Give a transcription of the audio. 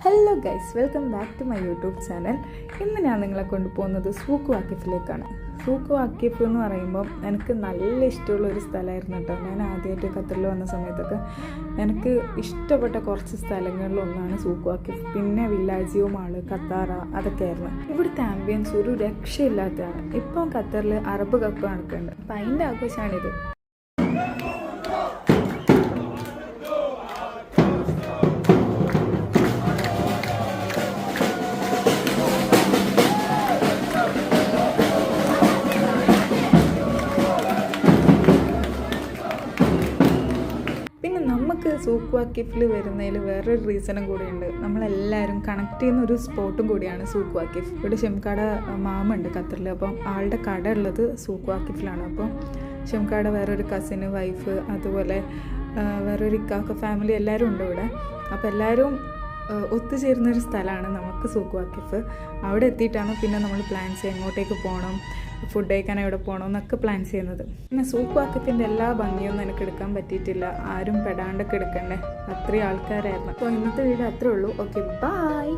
Hello guys, welcome back to my YouTube channel. ഇന്ന് ഞാൻ നിങ്ങളെ കൊണ്ടുപോകുന്നത് സൂക്ക് വാക്കിഫിലേക്കാണ്. സൂക്ക് വാക്കിഫ് എന്ന് പറയുമ്പോൾ എനിക്ക് നല്ല ഇഷ്ടമുള്ളൊരു സ്ഥലമായിരുന്നു കേട്ടോ. ഞാൻ ആദ്യമായിട്ട് ഖത്തറിൽ വന്ന സമയത്തൊക്കെ എനിക്ക് ഇഷ്ടപ്പെട്ട കുറച്ച് സ്ഥലങ്ങളിലൊന്നാണ് സൂക്ക് വാക്കിഫ്. പിന്നെ വില്ലാജിയോ മാള്, ഖത്താറ, അതൊക്കെയായിരുന്നു. ഇവിടുത്തെ ആംബിയൻസ് ഒരു രക്ഷയില്ലാത്തതാണ്. ഇപ്പം ഖത്തറിൽ അറബ് കപ്പ് നടക്കുന്നുണ്ട്. അപ്പം അതിൻ്റെ ആഘോഷമാണിത്. പിന്നെ നമുക്ക് സൂക്ക് വാക്കിഫിൽ വരുന്നതിൽ വേറൊരു റീസണും കൂടിയുണ്ട്. നമ്മളെല്ലാവരും കണക്ട് ചെയ്യുന്ന ഒരു സ്പോട്ടും കൂടിയാണ് സൂക്ക് വാക്കിഫ്. ഇവിടെ ഷെംകാട മാമുണ്ട് ഖത്തറിൽ. അപ്പം ആളുടെ കട ഉള്ളത് സൂക്ക് വാക്കിഫിലാണ്. അപ്പം ഷെംകാട വേറൊരു കസിന്, വൈഫ്, അതുപോലെ വേറൊരു ഇക്കാക്ക ഫാമിലി എല്ലാവരും ഉണ്ട് ഇവിടെ. അപ്പോൾ എല്ലാവരും ഒത്തുചേരുന്നൊരു സ്ഥലമാണ് നമുക്ക് സൂക്ക് വാക്കിഫ്. അവിടെ എത്തിയിട്ടാണ് പിന്നെ നമ്മൾ പ്ലാൻ ചെയ്യുക എങ്ങോട്ടേക്ക് പോകണം, ഫുഡ് കഴിക്കാൻ എവിടെ പോകണം എന്നൊക്കെ പ്ലാൻ ചെയ്യുന്നത്. പിന്നെ സൂക്ക് വാക്കിഫിൻ്റെ എല്ലാ ഭംഗിയൊന്നും എനിക്ക് എടുക്കാൻ പറ്റിയിട്ടില്ല. ആരും പെടാണ്ടൊക്കെ എടുക്കണ്ടേ, അത്രയും ആൾക്കാരായിരുന്നു. അപ്പോൾ ഇന്നത്തെ വീഡിയോ അത്രേ ഉള്ളൂ. Okay, by.